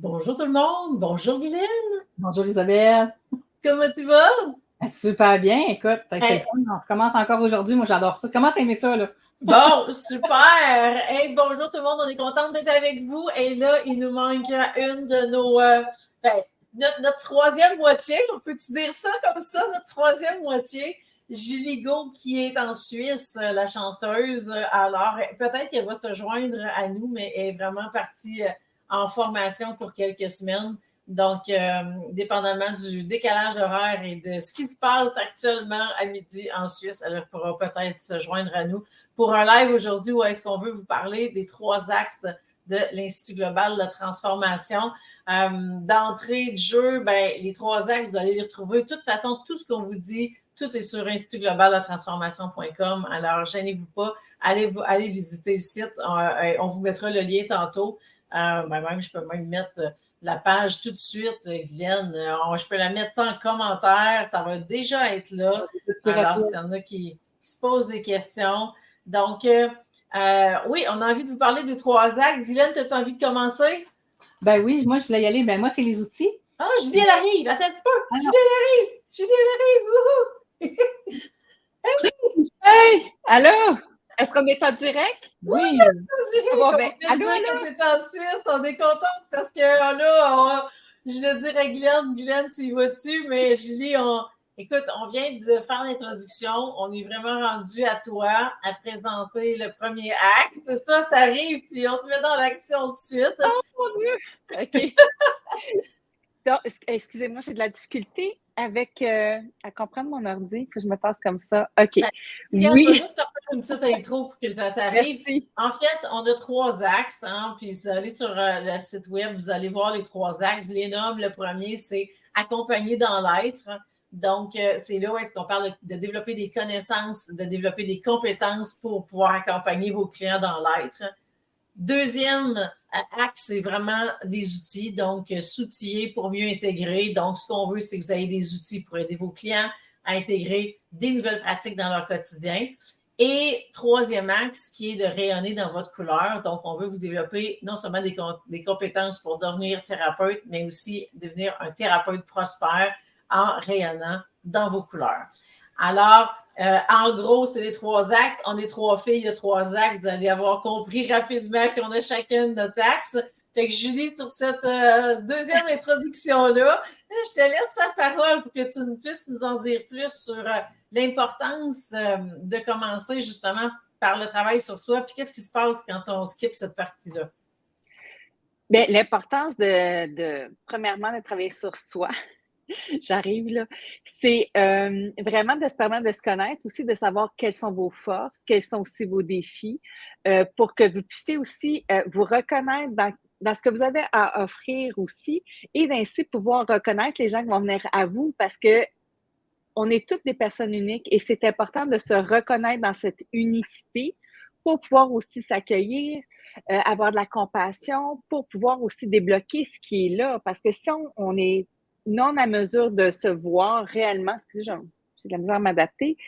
Bonjour tout le monde, bonjour Guylaine. Bonjour Isabelle. Comment tu vas? Super bien, écoute, c'est le fun. On recommence encore aujourd'hui, moi j'adore ça. Comment t'aimes ça, là? Bon, super! Hey, bonjour tout le monde, on est contente d'être avec vous. Et là, il nous manque une de nos... notre troisième moitié, on peut-tu dire ça comme ça, notre troisième moitié? Julie Gault, qui est en Suisse, la chanceuse. Alors, peut-être qu'elle va se joindre à nous, mais elle est vraiment partie en formation pour quelques semaines. Donc, dépendamment du décalage horaire et de ce qui se passe actuellement à midi en Suisse, elle pourra peut-être se joindre à nous pour un live aujourd'hui où est-ce qu'on veut vous parler des 3 axes de l'Institut global de transformation. D'entrée de jeu, les 3 axes, vous allez les retrouver. De toute façon, tout ce qu'on vous dit, tout est sur institutglobaldetransformation.com. Alors, gênez-vous pas, allez visiter le site. On vous mettra le lien tantôt. Même, je peux même mettre la page tout de suite, Guylaine. Je peux la mettre ça en commentaire. Ça va déjà être là. Alors, s'il y en a qui se posent des questions. Donc, oui, on a envie de vous parler des 3 axes. Guylaine, as-tu envie de commencer? Ben oui, moi, je voulais y aller. Ben moi, c'est les outils. Ah, Julie, elle arrive. Attends un peu. Julie, elle arrive. Julie, elle arrive. Hey! Allô? Est-ce qu'on est en direct? Oui! Bon, ben, allô, allô? T'es en Suisse, on est contente parce que là, je le dire à Guylaine, tu y vas-tu, mais Julie, écoute, on vient de faire l'introduction, on est vraiment rendu à toi à présenter le premier axe. C'est ça, t'arrives, puis on te met dans l'action tout de suite. Oh mon Dieu! OK. Donc, excusez-moi, j'ai de la difficulté avec à comprendre mon ordi. Il faut que je me passe comme ça. OK. Oui. Je vais juste te faire une petite intro pour que tu arrives. Merci. En fait, on a 3 axes. Puis vous allez sur le site web, vous allez voir les 3 axes. Je les nomme. Le premier, c'est accompagner dans l'être. Donc, c'est là où est-ce qu'on parle de développer des connaissances, de développer des compétences pour pouvoir accompagner vos clients dans l'être. Deuxième axe, c'est vraiment des outils, donc s'outiller pour mieux intégrer. Donc, ce qu'on veut, c'est que vous ayez des outils pour aider vos clients à intégrer des nouvelles pratiques dans leur quotidien. Et troisième axe, qui est de rayonner dans votre couleur. Donc, on veut vous développer non seulement des compétences pour devenir thérapeute, mais aussi devenir un thérapeute prospère en rayonnant dans vos couleurs. Alors, en gros, c'est les 3 axes. On est 3 filles, il y a 3 axes. Vous allez avoir compris rapidement qu'on a chacun notre axe. Fait que Julie, sur cette deuxième introduction-là, je te laisse la parole pour que tu puisses nous en dire plus sur l'importance de commencer justement par le travail sur soi. Puis qu'est-ce qui se passe quand on skip cette partie-là? Bien, l'importance premièrement, de travailler sur soi. J'arrive là. C'est vraiment de se permettre de se connaître, aussi de savoir quelles sont vos forces, quels sont aussi vos défis, pour que vous puissiez aussi vous reconnaître dans ce que vous avez à offrir aussi et d'ainsi pouvoir reconnaître les gens qui vont venir à vous parce que on est toutes des personnes uniques et c'est important de se reconnaître dans cette unicité pour pouvoir aussi s'accueillir, avoir de la compassion, pour pouvoir aussi débloquer ce qui est là. Parce que si on est non à mesure de se voir réellement, excusez, j'ai de la misère à m'adapter.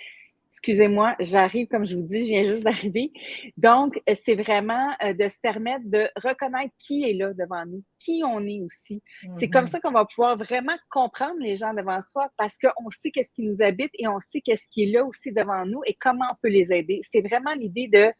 Excusez-moi, j'arrive, comme je vous dis, je viens juste d'arriver. Donc, c'est vraiment de se permettre de reconnaître qui est là devant nous, qui on est aussi. C'est comme ça qu'on va pouvoir vraiment comprendre les gens devant soi parce qu'on sait qu'est-ce qui nous habite et on sait qu'est-ce qui est là aussi devant nous et comment on peut les aider. C'est vraiment l'idée de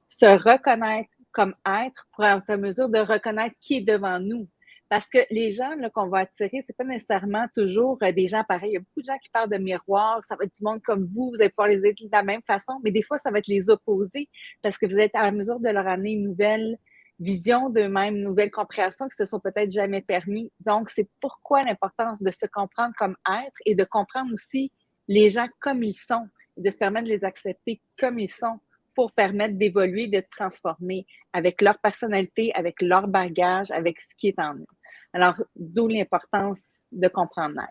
se reconnaître comme être pour être en mesure de reconnaître qui est devant nous. Parce que les gens là, qu'on va attirer, c'est pas nécessairement toujours des gens pareils. Il y a beaucoup de gens qui parlent de miroir, ça va être du monde comme vous allez pouvoir les aider de la même façon, mais des fois, ça va être les opposés parce que vous êtes à mesure de leur amener une nouvelle vision d'eux-mêmes, une nouvelle compréhension qui se sont peut-être jamais permis. Donc, c'est pourquoi l'importance de se comprendre comme être et de comprendre aussi les gens comme ils sont et de se permettre de les accepter comme ils sont pour permettre d'évoluer, de transformer avec leur personnalité, avec leur bagage, avec ce qui est en eux. Alors, d'où l'importance de comprendre l'être.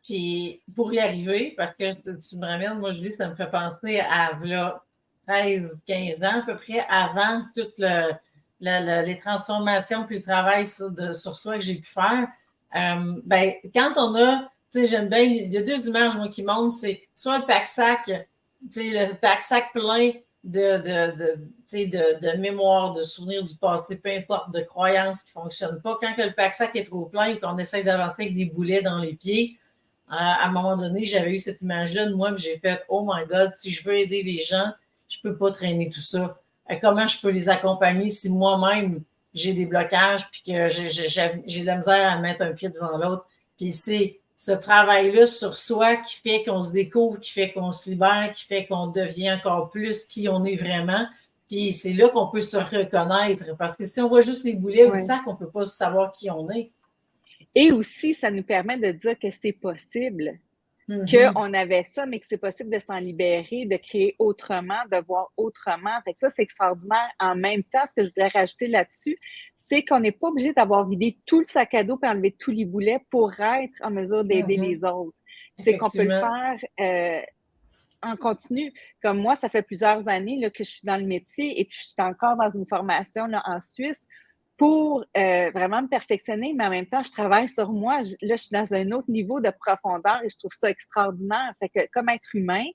Puis, pour y arriver, parce que tu me ramènes, moi, Julie, ça me fait penser à là, 13, 15 ans à peu près, avant toutes les transformations puis le travail sur soi que j'ai pu faire. Quand on a, tu sais, j'aime bien, il y a 2 images, moi, qui montrent, c'est soit le pack-sac, tu sais, le pack-sac plein tu sais, de mémoire, de souvenirs du passé, peu importe, de croyances qui ne fonctionnent pas. Quand le pack-sac est trop plein et qu'on essaie d'avancer avec des boulets dans les pieds, à un moment donné, j'avais eu cette image-là de moi, puis j'ai fait « Oh my God, si je veux aider les gens, je ne peux pas traîner tout ça. Comment je peux les accompagner si moi-même, j'ai des blocages puis que j'ai de la misère à mettre un pied devant l'autre. » Puis c'est ce travail-là sur soi qui fait qu'on se découvre, qui fait qu'on se libère, qui fait qu'on devient encore plus qui on est vraiment. Puis c'est là qu'on peut se reconnaître. Parce que si on voit juste les boulets au sac, on ne peut pas savoir qui on est. Et aussi, ça nous permet de dire que c'est possible, qu'on avait ça, mais que c'est possible de s'en libérer, de créer autrement, de voir autrement. Fait que ça, c'est extraordinaire. En même temps, ce que je voudrais rajouter là-dessus, c'est qu'on n'est pas obligé d'avoir vidé tout le sac à dos et enlever tous les boulets pour être en mesure d'aider les autres. C'est qu'on peut le faire en continu. Comme moi, ça fait plusieurs années là, que je suis dans le métier et puis je suis encore dans une formation là, en Suisse pour vraiment me perfectionner, mais en même temps, je travaille sur moi. Là, je suis dans un autre niveau de profondeur et je trouve ça extraordinaire. Fait que comme être humain,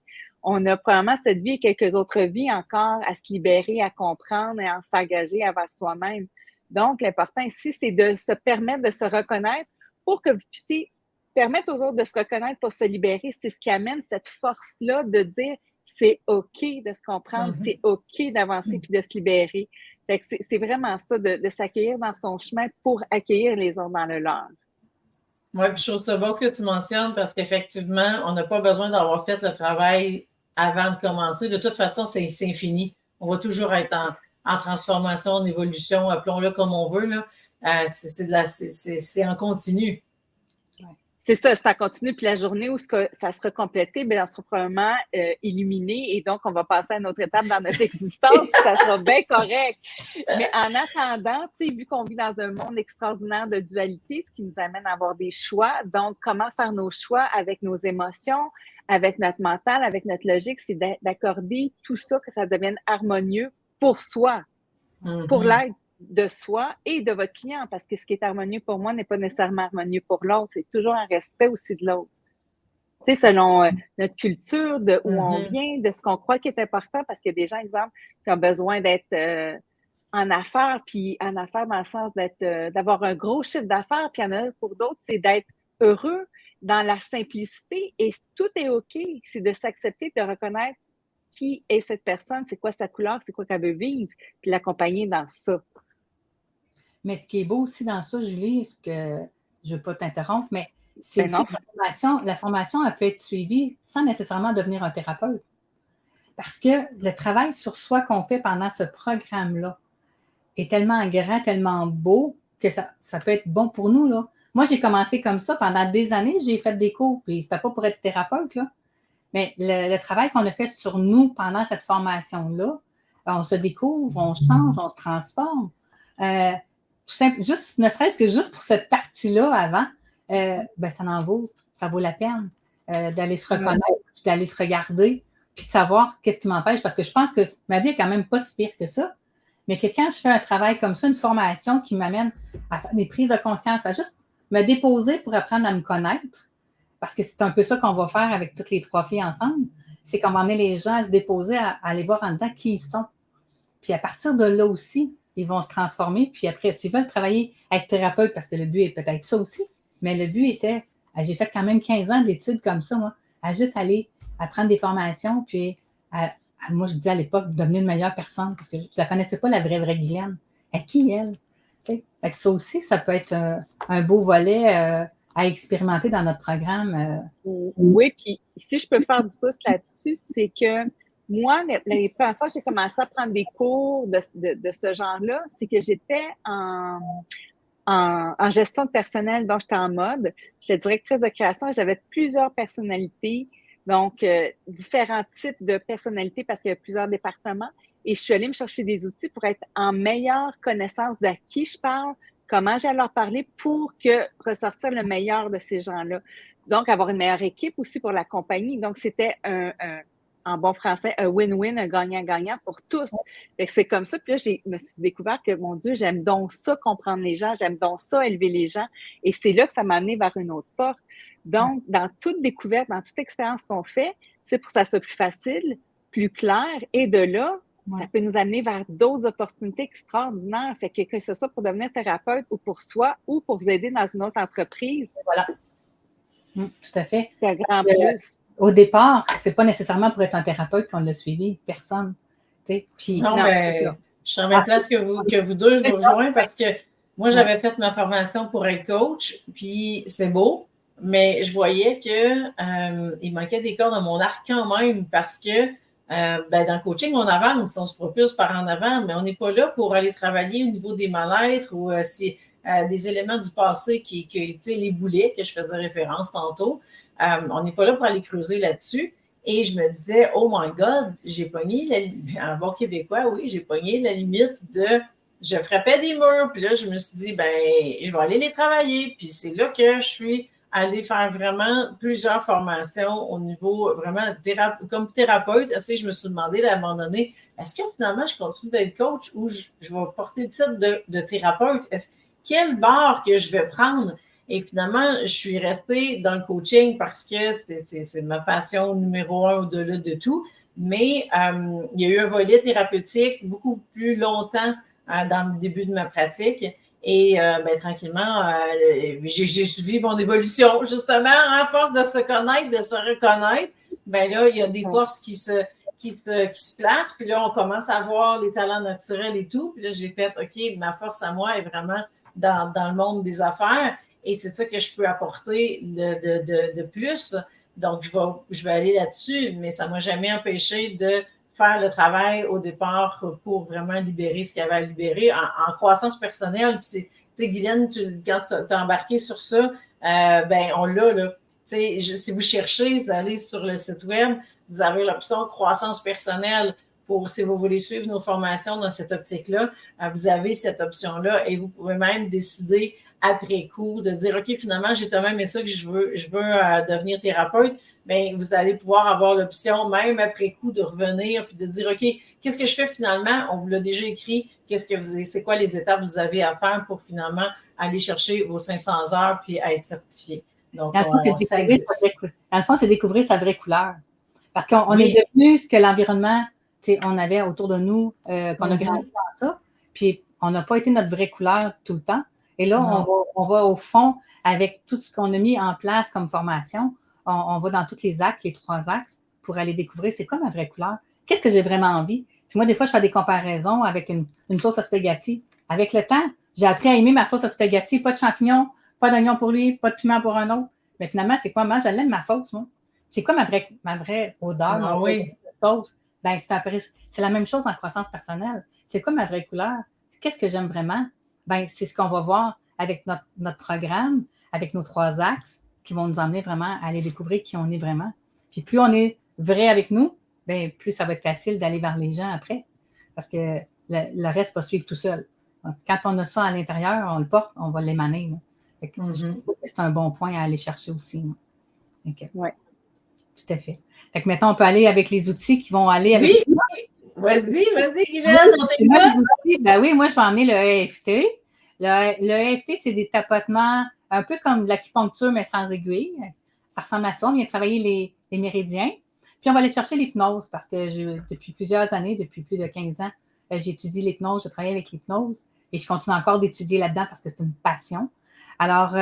on a probablement cette vie et quelques autres vies encore à se libérer, à comprendre et à s'engager envers soi-même. Donc, l'important ici, c'est de se permettre de se reconnaître pour que vous puissiez permettre aux autres de se reconnaître pour se libérer. C'est ce qui amène cette force-là de dire c'est OK de se comprendre, c'est OK d'avancer puis de se libérer. Fait que c'est vraiment ça, de s'accueillir dans son chemin pour accueillir les autres dans le leur. Oui, puis je trouve ça beau que tu mentionnes parce qu'effectivement, on n'a pas besoin d'avoir fait le travail avant de commencer. De toute façon, c'est infini. On va toujours être en transformation, en évolution, appelons-le comme on veut. Là. C'est en continu. C'est ça, c'est en continu. Puis la journée où ça sera complété, bien, on sera probablement illuminé et donc on va passer à une autre étape dans notre existence, puis ça sera bien correct. Mais en attendant, tu sais, vu qu'on vit dans un monde extraordinaire de dualité, ce qui nous amène à avoir des choix, donc comment faire nos choix avec nos émotions, avec notre mental, avec notre logique, c'est d'accorder tout ça, que ça devienne harmonieux pour soi, pour l'aide de soi et de votre client, parce que ce qui est harmonieux pour moi n'est pas nécessairement harmonieux pour l'autre. C'est toujours un respect aussi de l'autre. Tu sais, selon notre culture, de où on vient, de ce qu'on croit qui est important, parce qu'il y a des gens, exemple, qui ont besoin d'être en affaires, puis en affaires dans le sens d'avoir un gros chiffre d'affaires, puis il y en a pour d'autres, c'est d'être heureux dans la simplicité et tout est OK. C'est de s'accepter, de reconnaître qui est cette personne, c'est quoi sa couleur, c'est quoi qu'elle veut vivre, puis l'accompagner dans ça. Mais ce qui est beau aussi dans ça, Julie, ce que je ne veux pas t'interrompre, mais c'est aussi que la formation, elle peut être suivie sans nécessairement devenir un thérapeute. Parce que le travail sur soi qu'on fait pendant ce programme-là est tellement grand, tellement beau que ça peut être bon pour nous, là. Moi, j'ai commencé comme ça pendant des années, j'ai fait des cours, puis c'était pas pour être thérapeute, là. Mais le travail qu'on a fait sur nous pendant cette formation-là, on se découvre, on change, on se transforme. Juste, ne serait-ce que juste pour cette partie-là avant, ben ça vaut la peine d'aller se reconnaître, d'aller se regarder, puis de savoir qu'est-ce qui m'empêche. Parce que je pense que ma vie est quand même pas si pire que ça, mais que quand je fais un travail comme ça, une formation qui m'amène à faire des prises de conscience, à juste me déposer pour apprendre à me connaître, parce que c'est un peu ça qu'on va faire avec toutes les 3 filles ensemble, c'est qu'on va amener les gens à se déposer, à aller voir en dedans qui ils sont. Puis à partir de là aussi, ils vont se transformer. Puis après, s'ils veulent travailler avec thérapeute, parce que le but est peut-être ça aussi, mais le but était, j'ai fait quand même 15 ans d'études comme ça, moi, à juste aller apprendre des formations, puis moi, je disais à l'époque, devenir une meilleure personne, parce que je ne la connaissais pas, la vraie Guylaine. À qui, elle? Fait que ça aussi, ça peut être un beau volet à expérimenter dans notre programme. Oui, puis si je peux faire du pouce là-dessus, c'est que moi, les premières fois que j'ai commencé à prendre des cours de ce genre-là, c'est que j'étais en gestion de personnel, donc j'étais en mode. J'étais directrice de création et j'avais plusieurs personnalités, donc différents types de personnalités parce qu'il y a plusieurs départements. Et je suis allée me chercher des outils pour être en meilleure connaissance de qui je parle, comment j'allais leur parler pour ressortir le meilleur de ces gens-là. Donc, avoir une meilleure équipe aussi pour la compagnie. Donc, c'était en bon français, un win-win, un gagnant-gagnant pour tous. C'est comme ça. Puis là, je me suis découvert que, mon Dieu, j'aime donc ça comprendre les gens, j'aime donc ça élever les gens. Et c'est là que ça m'a amené vers une autre porte. Donc, dans toute découverte, dans toute expérience qu'on fait, c'est pour que ça soit plus facile, plus clair. Et de là, Ouais. ça peut nous amener vers d'autres opportunités extraordinaires. Fait que ce soit pour devenir thérapeute ou pour soi ou pour vous aider dans une autre entreprise, Voilà. Tout à fait. c'est un grand plus. Au départ, c'est pas nécessairement pour être un thérapeute qu'on l'a suivi. Personne. Puis, Non, Non, ben, c'est ça. je suis en même place que vous deux, je C'est vous ça. rejoins parce que moi, j'avais fait ma formation pour être coach, puis c'est beau, mais je voyais que il manquait des cordes dans mon arc quand même parce que ben, dans le coaching, on avance, on se propulse par en avant, mais on n'est pas là pour aller travailler au niveau des mal-être ou si des éléments du passé tu sais, les boulets que je faisais référence tantôt. On n'est pas là pour aller creuser là-dessus. Et je me disais, oh my God, j'ai pogné, en bon québécois, oui, j'ai pogné la limite de, je frappais des murs, puis là, je me suis dit, ben, je vais aller les travailler. Puis c'est là que je suis allée faire vraiment plusieurs formations au niveau vraiment comme thérapeute. Tu je me suis demandé à un moment donné, est-ce que finalement, je continue d'être coach ou je vais porter le titre de thérapeute? Quelle barre que je vais prendre? Et finalement, je suis restée dans le coaching parce que c'est ma passion numéro 1 au-delà de tout. Mais il y a eu un volet thérapeutique beaucoup plus longtemps dans le début de ma pratique. Et ben, tranquillement, j'ai suivi mon évolution, justement, à force de se connaître, de se reconnaître. Ben là, il y a des forces qui se placent. Puis là, on commence à voir les talents naturels et tout. Puis là, j'ai fait, OK, ma force à moi est vraiment dans le monde des affaires. Et c'est ça que je peux apporter de plus. Donc, je vais aller là-dessus, mais ça ne m'a jamais empêché de faire le travail au départ pour vraiment libérer ce qu'il y avait à libérer en croissance personnelle. Puis, tu sais, Guylaine, quand tu as embarqué sur ça, ben on l'a, là. Si vous cherchez d'aller sur le site web, vous avez l'option croissance personnelle si vous voulez suivre nos formations dans cette optique-là. Vous avez cette option-là et vous pouvez même décider après coup, de dire, OK, finalement, j'ai tellement aimé ça que je veux devenir thérapeute, mais vous allez pouvoir avoir l'option, même après coup, de revenir puis de dire, OK, qu'est-ce que je fais finalement? On vous l'a déjà écrit. C'est quoi les étapes que vous avez à faire pour finalement aller chercher vos 500 heures puis être certifié? Donc, dans le fond, c'est découvrir sa vraie couleur. Parce qu'on est devenu ce que l'environnement, on avait autour de nous, qu'on a grandi dans ça, puis on n'a pas été notre vraie couleur tout le temps. Et là, on va au fond avec tout ce qu'on a mis en place comme formation. On va dans tous les axes, les 3 axes, pour aller découvrir c'est quoi ma vraie couleur. Qu'est-ce que j'ai vraiment envie? Puis moi, des fois, je fais des comparaisons avec une sauce à spaghetti. Avec le temps, j'ai appris à aimer ma sauce à spaghetti. Pas de champignons, pas d'oignons pour lui, pas de piment pour un autre. Mais finalement, c'est quoi? Moi, je l'aime, ma sauce, moi. C'est quoi ma vraie odeur, ma vraie sauce? Ben, c'est la même chose en croissance personnelle. C'est quoi ma vraie couleur? Qu'est-ce que j'aime vraiment? Ben, c'est ce qu'on va voir avec notre programme, avec nos 3 axes qui vont nous emmener vraiment à aller découvrir qui on est vraiment. Puis plus on est vrai avec nous, ben, plus ça va être facile d'aller vers les gens après. Parce que le reste va suivre tout seul. Donc, quand on a ça à l'intérieur, on le porte, on va l'émaner. Je trouve que c'est un bon point à aller chercher aussi. Oui. Tout à fait. Fait que maintenant, on peut aller avec les outils qui vont aller avec. Oui, vas-y, Guylaine, on t'écoute. Ben oui, moi, je vais emmener le EFT. Le EFT, c'est des tapotements un peu comme de l'acupuncture, mais sans aiguille. Ça ressemble à ça. On vient travailler les méridiens. Puis, on va aller chercher l'hypnose parce que depuis plusieurs années, depuis plus de 15 ans, j'étudie l'hypnose, je travaille avec l'hypnose et je continue encore d'étudier là-dedans parce que c'est une passion. Alors,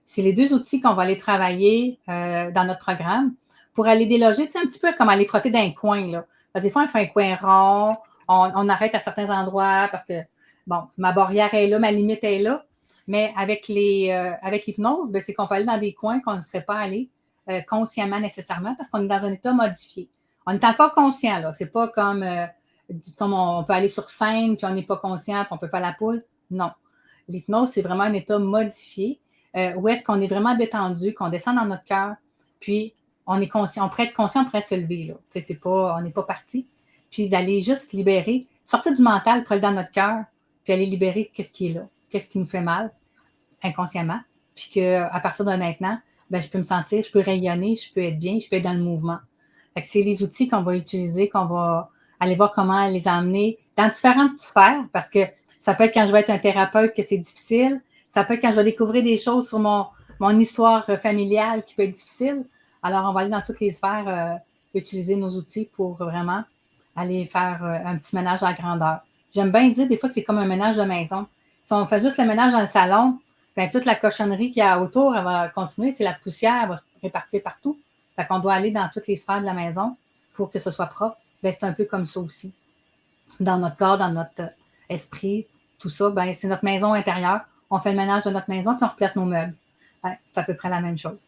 c'est les 2 outils qu'on va aller travailler dans notre programme pour aller déloger, tu sais, un petit peu comme aller frotter dans un coin, là. Parce que des fois, on fait un coin rond, on arrête à certains endroits parce que, bon, ma barrière est là, ma limite est là. Mais avec l'hypnose, ben, c'est qu'on peut aller dans des coins qu'on ne serait pas allé consciemment nécessairement parce qu'on est dans un état modifié. On est encore conscient, là. C'est pas comme on peut aller sur scène puis on n'est pas conscient puis on peut faire la poule. Non. L'hypnose, c'est vraiment un état modifié où est-ce qu'on est vraiment détendu, qu'on descend dans notre cœur, puis on est conscient, on pourrait être conscient, on pourrait se lever, là. Tu sais, on n'est pas parti. Puis d'aller juste libérer, sortir du mental pour aller dans notre cœur, puis aller libérer qu'est-ce qui est là, qu'est-ce qui nous fait mal, inconsciemment. Puis qu'à partir de maintenant, ben, je peux me sentir, je peux rayonner, je peux être bien, je peux être dans le mouvement. Fait que c'est les outils qu'on va utiliser, qu'on va aller voir comment les emmener dans différentes sphères, parce que ça peut être quand je vais être un thérapeute que c'est difficile, ça peut être quand je vais découvrir des choses sur mon histoire familiale qui peut être difficile. Alors, on va aller dans toutes les sphères utiliser nos outils pour vraiment aller faire un petit ménage à la grandeur. J'aime bien dire des fois que c'est comme un ménage de maison. Si on fait juste le ménage dans le salon, bien, toute la cochonnerie qu'il y a autour, elle va continuer. La poussière elle va se répartir partout. Fait qu'on doit aller dans toutes les sphères de la maison pour que ce soit propre. Bien, c'est un peu comme ça aussi. Dans notre corps, dans notre esprit, tout ça, bien, c'est notre maison intérieure. On fait le ménage de notre maison, puis on replace nos meubles. Ouais, c'est à peu près la même chose.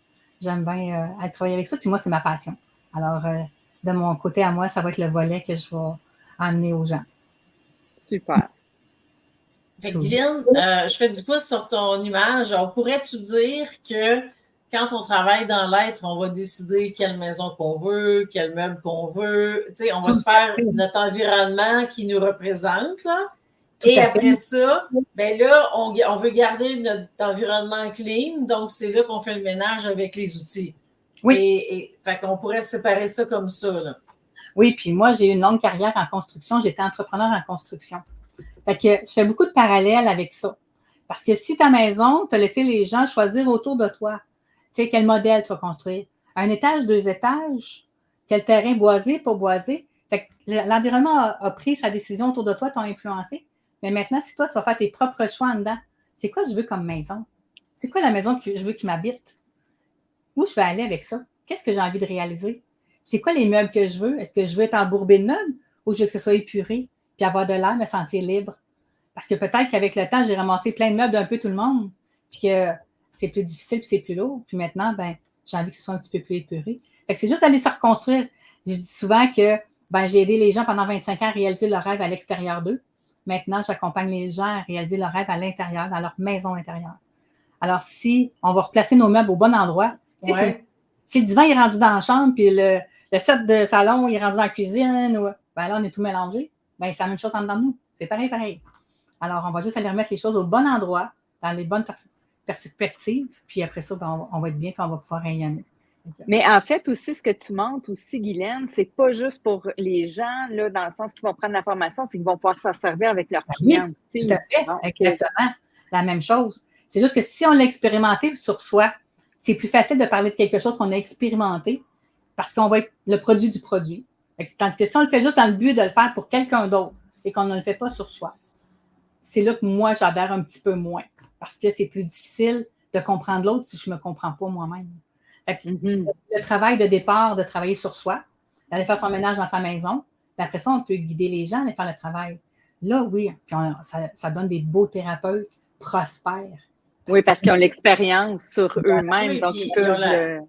J'aime bien aller travailler avec ça, puis moi, c'est ma passion. Alors, de mon côté à moi, ça va être le volet que je vais amener aux gens. Super. Fait que Glenn, je fais du pouce sur ton image. On pourrait-tu dire que quand on travaille dans l'être, on va décider quelle maison qu'on veut, quel meuble qu'on veut. Tu sais, on va se faire notre environnement qui nous représente, là. Et après ça, ben là, on veut garder notre environnement clean, donc c'est là qu'on fait le ménage avec les outils. Oui. Et fait qu'on pourrait séparer ça comme ça, là. Oui, puis moi, j'ai eu une longue carrière en construction. J'étais entrepreneur en construction. Fait que je fais beaucoup de parallèles avec ça. Parce que si ta maison, tu as laissé les gens choisir autour de toi, tu sais, quel modèle tu vas construire. Un étage, 2 étages, quel terrain boisé, pas boisé. Fait que l'environnement a pris sa décision autour de toi, t'ont influencé. Mais maintenant, si toi, tu vas faire tes propres choix en dedans, c'est quoi je veux comme maison? C'est quoi la maison que je veux qui m'habite? Où je vais aller avec ça? Qu'est-ce que j'ai envie de réaliser? C'est quoi les meubles que je veux? Est-ce que je veux être embourbé de meubles ou je veux que ce soit épuré puis avoir de l'air, me sentir libre? Parce que peut-être qu'avec le temps, j'ai ramassé plein de meubles d'un peu tout le monde puis que c'est plus difficile puis c'est plus lourd. Puis maintenant, ben, j'ai envie que ce soit un petit peu plus épuré. Fait que c'est juste aller se reconstruire. Je dis souvent que ben, j'ai aidé les gens pendant 25 ans à réaliser leur rêve à l'extérieur d'eux. Maintenant, j'accompagne les gens à réaliser leur rêve à l'intérieur, dans leur maison intérieure. Alors, si on va replacer nos meubles au bon endroit, si le divan est rendu dans la chambre, puis le set de salon est rendu dans la cuisine, ben là, on est tout mélangé, ben c'est la même chose en dedans de nous. C'est pareil. Alors, on va juste aller remettre les choses au bon endroit, dans les bonnes perspectives, puis après ça, ben, on va être bien, puis on va pouvoir rayonner. Mais en fait, aussi, ce que tu montres aussi, Guylaine, c'est pas juste pour les gens, là, dans le sens qu'ils vont prendre l'information, c'est qu'ils vont pouvoir s'en servir avec leurs clients aussi. Tout à fait, donc, exactement. La même chose. C'est juste que si on l'a expérimenté sur soi, c'est plus facile de parler de quelque chose qu'on a expérimenté parce qu'on va être le produit du produit. Tandis que si on le fait juste dans le but de le faire pour quelqu'un d'autre et qu'on ne le fait pas sur soi, c'est là que moi, j'adhère un petit peu moins parce que c'est plus difficile de comprendre l'autre si je ne me comprends pas moi-même. Le travail de départ, de travailler sur soi, d'aller faire son ménage dans sa maison, puis après ça, on peut guider les gens à aller faire le travail. Là, oui, puis ça donne des beaux thérapeutes prospères. Oui, parce qu'ils ont l'expérience sur eux-mêmes, donc ils peuvent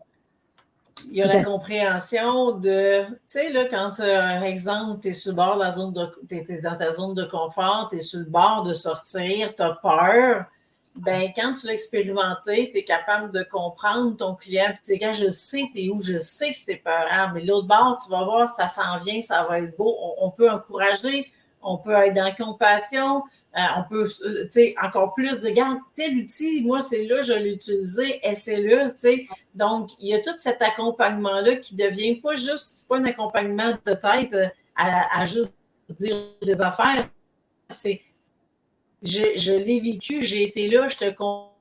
Il y a la compréhension de, tu sais, là, quand, par exemple, tu es sur le bord de la zone t'es dans ta zone de confort, tu es sur le bord de sortir, tu as peur, ben quand tu l'as expérimenté, tu es capable de comprendre ton client. Tu sais, quand je sais t'es où, je sais que c'est peurant, mais l'autre bord, tu vas voir, ça s'en vient, ça va être beau. On peut encourager, on peut être dans la compassion, on peut, tu sais, encore plus dire, regarde, tel outil, moi, c'est là, je l'ai utilisé, essaie-le, tu sais. Donc, il y a tout cet accompagnement-là qui devient pas juste, c'est pas un accompagnement de tête à juste dire des affaires, c'est je l'ai vécu, j'ai été là, je te comprends.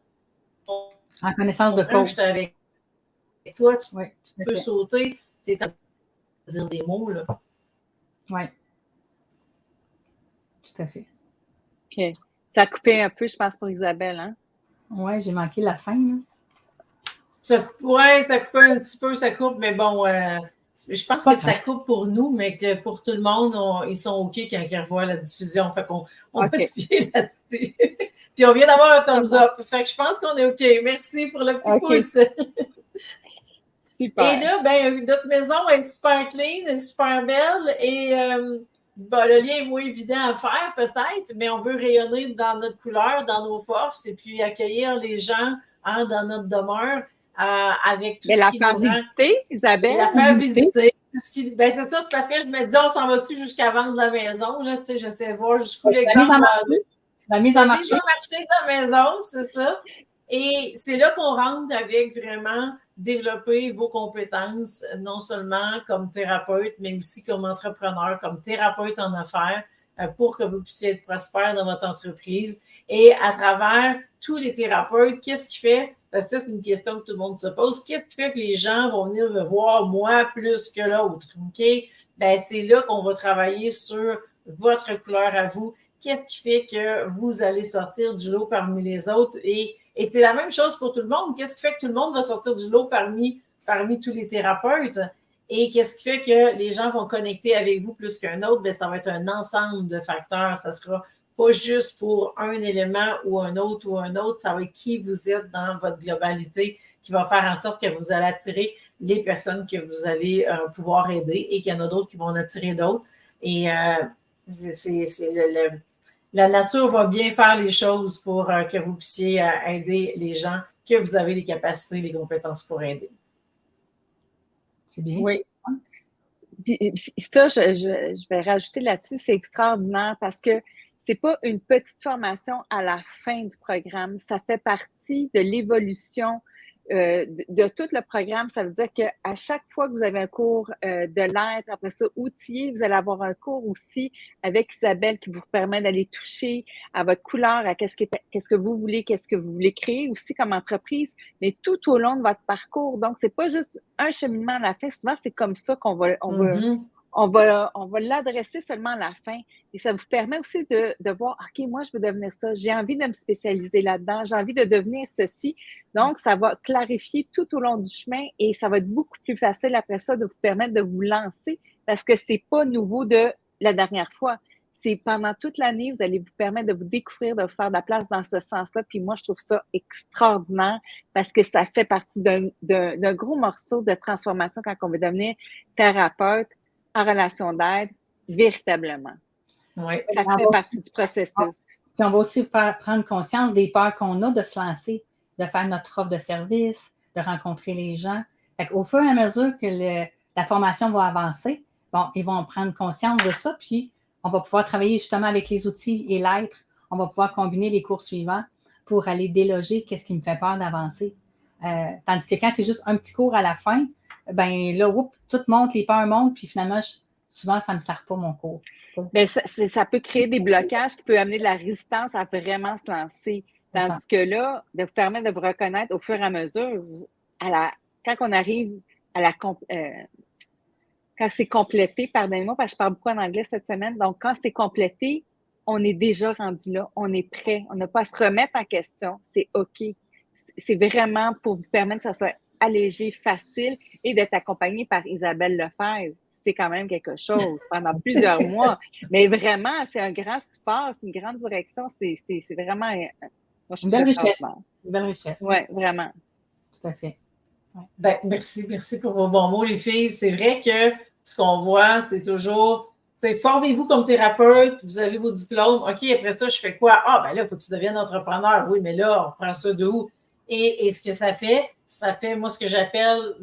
En connaissance de cause. Je suis avec toi, tu peux sauter, tu es en train de dire des mots, là. Oui. Tout à fait. OK. Ça a coupé un peu, je pense, pour Isabelle, hein? Oui, j'ai manqué la fin, là. Ça coupe un petit peu, ça coupe, mais bon, je pense que ça coupe pour nous, mais que pour tout le monde, ils sont OK quand ils revoient la diffusion. Fait qu'on va se fier là-dessus. Puis on vient d'avoir un thumbs up. Fait que je pense qu'on est OK. Merci pour le petit pouce. Super. Et là, ben, notre maison est super clean, super belle et le lien est moins évident à faire peut-être, mais on veut rayonner dans notre couleur, dans nos forces et puis accueillir les gens dans notre demeure. Avec tout ce qui la faire visiter, Isabelle. La faire visiter. Ben c'est ça, c'est parce que je me disais, on s'en va-tu jusqu'à vendre la maison, là, tu sais, j'essaie de voir jusqu'où l'exemple. La mise en marché. La mise en marché de la maison, c'est ça. Et c'est là qu'on rentre avec vraiment développer vos compétences, non seulement comme thérapeute, mais aussi comme entrepreneur, comme thérapeute en affaires, pour que vous puissiez être prospère dans votre entreprise. Et à travers tous les thérapeutes, qu'est-ce qui fait? parce que ça, c'est une question que tout le monde se pose. Qu'est-ce qui fait que les gens vont venir me voir, moi, plus que l'autre? OK? Ben, c'est là qu'on va travailler sur votre couleur à vous. Qu'est-ce qui fait que vous allez sortir du lot parmi les autres? Et c'est la même chose pour tout le monde. Qu'est-ce qui fait que tout le monde va sortir du lot parmi tous les thérapeutes? Et qu'est-ce qui fait que les gens vont connecter avec vous plus qu'un autre? Bien, ça va être un ensemble de facteurs. Ça sera pas juste pour un élément ou un autre, ça va être qui vous êtes dans votre globalité qui va faire en sorte que vous allez attirer les personnes que vous allez pouvoir aider et qu'il y en a d'autres qui vont en attirer d'autres. Et la nature va bien faire les choses pour que vous puissiez aider les gens, que vous avez les capacités, les compétences pour aider. C'est bien. Oui. Puis ça, je vais rajouter là-dessus, c'est extraordinaire parce que c'est pas une petite formation à la fin du programme. Ça fait partie de l'évolution de tout le programme. Ça veut dire qu'à chaque fois que vous avez un cours de l'être, après ça, outillé, vous allez avoir un cours aussi avec Isabelle qui vous permet d'aller toucher à votre couleur, à qu'est-ce que vous voulez, qu'est-ce que vous voulez créer aussi comme entreprise, mais tout au long de votre parcours. Donc, c'est pas juste un cheminement à la fin. Souvent, c'est comme ça qu'on va l'adresser seulement à la fin. Et ça vous permet aussi de voir, OK, moi, je veux devenir ça. J'ai envie de me spécialiser là-dedans. J'ai envie de devenir ceci. Donc, ça va clarifier tout au long du chemin et ça va être beaucoup plus facile après ça de vous permettre de vous lancer parce que c'est pas nouveau de la dernière fois. C'est pendant toute l'année, vous allez vous permettre de vous découvrir, de vous faire de la place dans ce sens-là. Puis moi, je trouve ça extraordinaire parce que ça fait partie d'un gros morceau de transformation quand on veut devenir thérapeute en relation d'aide, véritablement. Oui. Ça fait partie du processus. Puis on va aussi prendre conscience des peurs qu'on a de se lancer, de faire notre offre de service, de rencontrer les gens. Fait qu'au fur et à mesure que la formation va avancer, bon, ils vont prendre conscience de ça, puis on va pouvoir travailler justement avec les outils et l'être. On va pouvoir combiner les cours suivants pour aller déloger qu'est-ce qui me fait peur d'avancer. Tandis que quand c'est juste un petit cours à la fin, ben là, tout monte, les peurs montent, puis finalement, souvent, ça ne me sert pas mon cours. Bien, ça peut créer des blocages qui peuvent amener de la résistance à vraiment se lancer. Tandis que là, de vous permettre de vous reconnaître au fur et à mesure, quand on arrive à quand c'est complété, pardonnez-moi, parce que je parle beaucoup en anglais cette semaine, donc quand c'est complété, on est déjà rendu là, on est prêt, on n'a pas à se remettre en question, c'est OK. C'est vraiment pour vous permettre que ça soit allégé, facile et d'être accompagné par Isabelle Lefebvre. C'est quand même quelque chose pendant plusieurs mois. Mais vraiment, c'est un grand support, c'est une grande direction. C'est vraiment moi, une belle richesse. Une belle richesse. Oui, vraiment. Tout à fait. Ouais. Ben, merci pour vos bons mots, les filles. C'est vrai que ce qu'on voit, c'est toujours, formez-vous comme thérapeute, vous avez vos diplômes. OK, après ça, je fais quoi? Ah, ben là, il faut que tu deviennes entrepreneur. Oui, mais là, on prend ça de où? Et ce que ça fait, moi, ce que j'appelle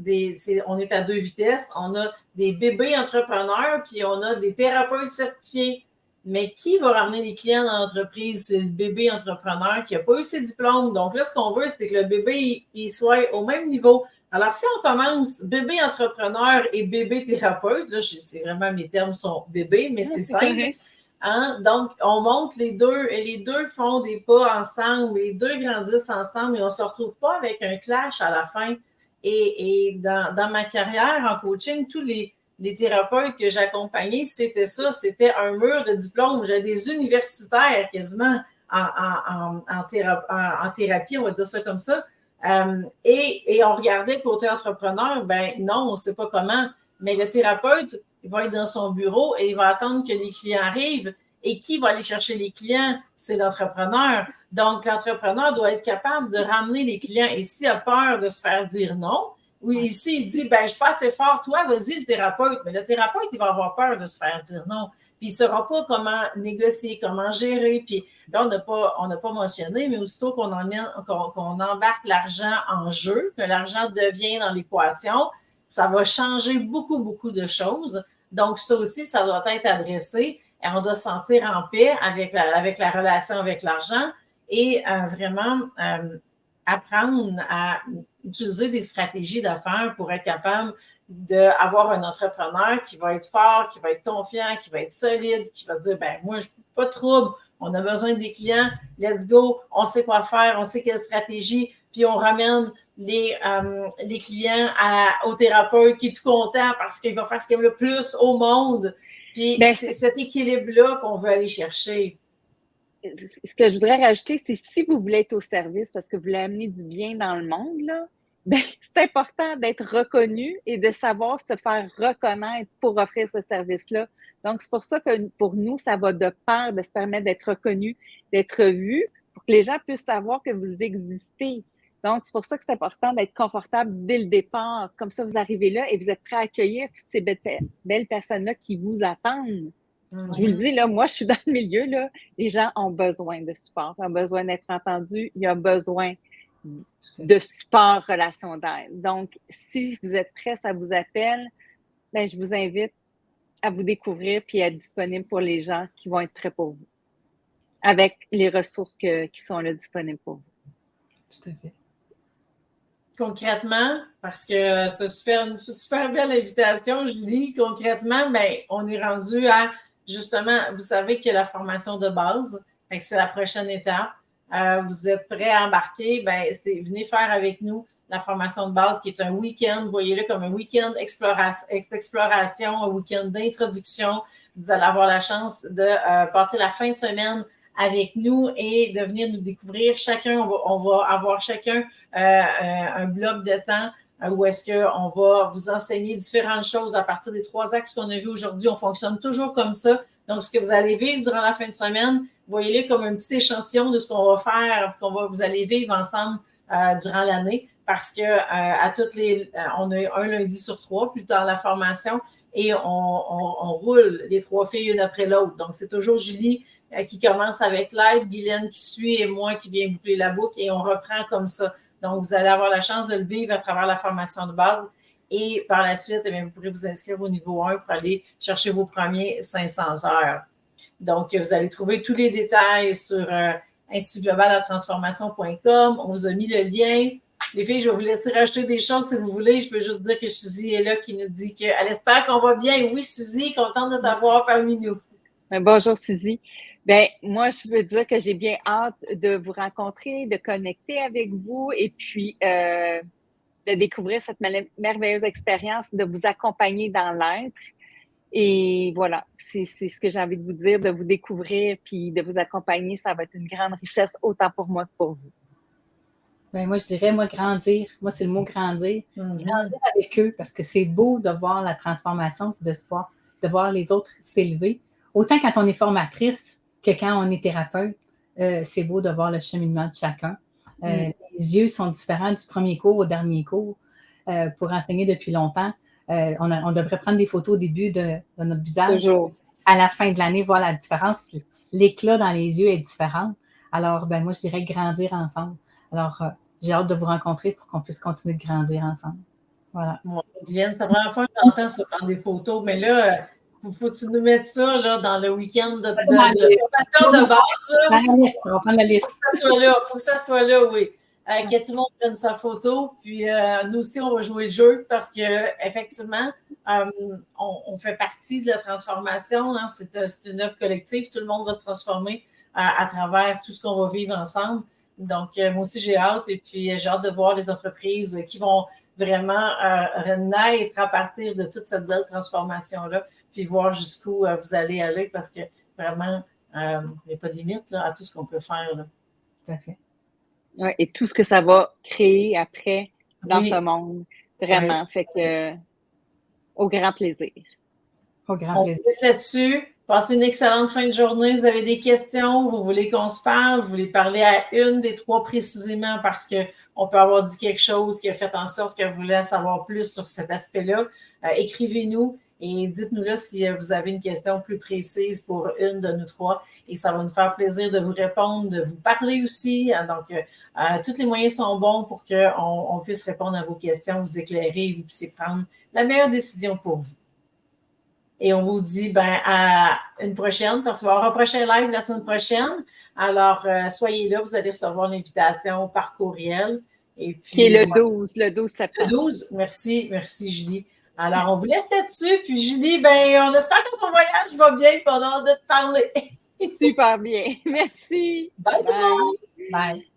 on est à deux vitesses. On a des bébés entrepreneurs, puis on a des thérapeutes certifiés. Mais qui va ramener les clients dans l'entreprise? C'est le bébé entrepreneur qui n'a pas eu ses diplômes. Donc là, ce qu'on veut, c'est que le bébé, il soit au même niveau. Alors, si on commence bébé entrepreneur et bébé thérapeute, là, c'est vraiment, mes termes sont bébé, mais c'est simple. Hein? Donc, on monte les deux et les deux font des pas ensemble, les deux grandissent ensemble et on ne se retrouve pas avec un clash à la fin. Et dans ma carrière en coaching, tous les thérapeutes que j'accompagnais, c'était ça, c'était un mur de diplôme. J'avais des universitaires quasiment en thérapie, on va dire ça comme ça. Et on regardait côté entrepreneur, ben non, on ne sait pas comment, mais le thérapeute, il va être dans son bureau et il va attendre que les clients arrivent. Et qui va aller chercher les clients? C'est l'entrepreneur. Donc, l'entrepreneur doit être capable de ramener les clients. Et s'il a peur de se faire dire non, ou ici, il dit, ben, je passe fort, toi, vas-y, le thérapeute. Mais le thérapeute, il va avoir peur de se faire dire non. Puis, il ne saura pas comment négocier, comment gérer. Puis, là, on n'a pas mentionné, mais aussitôt qu'on embarque l'argent en jeu, que l'argent devient dans l'équation, ça va changer beaucoup, beaucoup de choses. Donc, ça aussi, ça doit être adressé. Et on doit se sentir en paix avec la relation avec l'argent et vraiment apprendre à utiliser des stratégies d'affaires pour être capable d'avoir un entrepreneur qui va être fort, qui va être confiant, qui va être solide, qui va dire, ben moi, je pas de trouble, on a besoin des clients, let's go, on sait quoi faire, on sait quelle stratégie, puis on ramène les clients au thérapeute qui est tout content parce qu'il va faire ce qu'il aime le plus au monde. Puis c'est cet équilibre-là qu'on veut aller chercher. Ce que je voudrais rajouter, c'est si vous voulez être au service parce que vous voulez amener du bien dans le monde, là, c'est important d'être reconnu et de savoir se faire reconnaître pour offrir ce service-là. Donc, c'est pour ça que pour nous, ça va de pair de se permettre d'être reconnu, d'être vu, pour que les gens puissent savoir que vous existez. Donc, c'est pour ça que c'est important d'être confortable dès le départ. Comme ça, vous arrivez là et vous êtes prêt à accueillir toutes ces belles personnes-là qui vous attendent. Je vous le dis, là, moi, je suis dans le milieu, là, les gens ont besoin de support, ont besoin d'être entendus, il y a besoin de support, relation d'aide. Donc, si vous êtes prêts, ça vous appelle, je vous invite à vous découvrir puis à être disponible pour les gens qui vont être prêts pour vous, avec les ressources qui sont là disponibles pour vous. Tout à fait. Concrètement, parce que c'est une super belle invitation, Julie, concrètement, on est rendu à, justement, vous savez que la formation de base, c'est la prochaine étape. Vous êtes prêts à embarquer, venez faire avec nous la formation de base qui est un week-end, voyez-le comme un week-end d'exploration, un week-end d'introduction. Vous allez avoir la chance de passer la fin de semaine avec nous et de venir nous découvrir. On va avoir chacun un bloc de temps où est-ce qu'on va vous enseigner différentes choses à partir des 3 axes qu'on a vus aujourd'hui. On fonctionne toujours comme ça. Donc, ce que vous allez vivre durant la fin de semaine, voyez-le comme un petit échantillon de ce qu'on va faire, vous allez vivre ensemble durant l'année, parce que on a un lundi sur 3 plus tard la formation et on roule les 3 filles une après l'autre. Donc, c'est toujours Julie qui commence avec l'aide, Guylaine qui suit et moi qui viens boucler la boucle et on reprend comme ça. Donc, vous allez avoir la chance de le vivre à travers la formation de base. Et par la suite, vous pourrez vous inscrire au niveau 1 pour aller chercher vos premiers 500 heures. Donc, vous allez trouver tous les détails sur institutglobalatransformation.com. On vous a mis le lien. Les filles, je vais vous laisser rajouter des choses si vous voulez. Je peux juste dire que Suzy est là qui nous dit qu'elle espère qu'on va bien. Oui, Suzy, contente de t'avoir parmi nous. Bonjour, Suzy. Moi, je veux dire que j'ai bien hâte de vous rencontrer, de connecter avec vous et puis de découvrir cette merveilleuse expérience, de vous accompagner dans l'être. Et voilà, c'est ce que j'ai envie de vous dire, de vous découvrir puis de vous accompagner. Ça va être une grande richesse, autant pour moi que pour vous. Moi, je dirais, grandir. Moi, c'est le mot grandir. Grandir avec eux parce que c'est beau de voir la transformation, de voir les autres s'élever. Autant quand on est formatrice que quand on est thérapeute, c'est beau de voir le cheminement de chacun. Les yeux sont différents du premier cours au dernier cours. Pour enseigner depuis longtemps, on devrait prendre des photos au début de notre visage. Toujours. À la fin de l'année, voir la différence. Puis l'éclat dans les yeux est différent. Alors, moi, je dirais grandir ensemble. Alors, j'ai hâte de vous rencontrer pour qu'on puisse continuer de grandir ensemble. Voilà. Guylaine, c'est la première fois que j'entends se prendre des photos, mais là, faut-tu nous mettre ça là, dans le week-end de formation de base? Dans la liste, on va prendre la liste. Faut que ça soit là, oui. Que tout le monde prenne sa photo. Puis nous aussi, on va jouer le jeu parce qu'effectivement, on fait partie de la transformation. Hein, c'est une œuvre collective. Tout le monde va se transformer à travers tout ce qu'on va vivre ensemble. Donc, moi aussi, j'ai hâte. Et puis, j'ai hâte de voir les entreprises qui vont vraiment naître à partir de toute cette belle transformation-là. Puis voir jusqu'où vous allez aller parce que vraiment, il n'y a pas de limite là, à tout ce qu'on peut faire. Là. Tout à fait. Ouais, et tout ce que ça va créer après dans ce monde. Vraiment. Fait que, au grand plaisir. Au grand plaisir. On laisse là-dessus. Passez une excellente fin de journée. Vous avez des questions, vous voulez qu'on se parle, vous voulez parler à une des 3 précisément parce qu'on peut avoir dit quelque chose qui a fait en sorte que vous voulez savoir plus sur cet aspect-là. Écrivez-nous. Et dites-nous là si vous avez une question plus précise pour une de nous 3. Et ça va nous faire plaisir de vous répondre, de vous parler aussi. Donc, tous les moyens sont bons pour qu'on puisse répondre à vos questions, vous éclairer et vous puissiez prendre la meilleure décision pour vous. Et on vous dit à une prochaine, parce qu'il va y avoir un prochain live la semaine prochaine. Alors, soyez là, vous allez recevoir l'invitation par courriel. Et puis, qui est le 12 septembre. Le 12, merci Julie. Alors, on vous laisse là-dessus. Puis Julie, on espère que ton voyage va bien pendant de te parler. Super bien. Merci. Bye. Bye.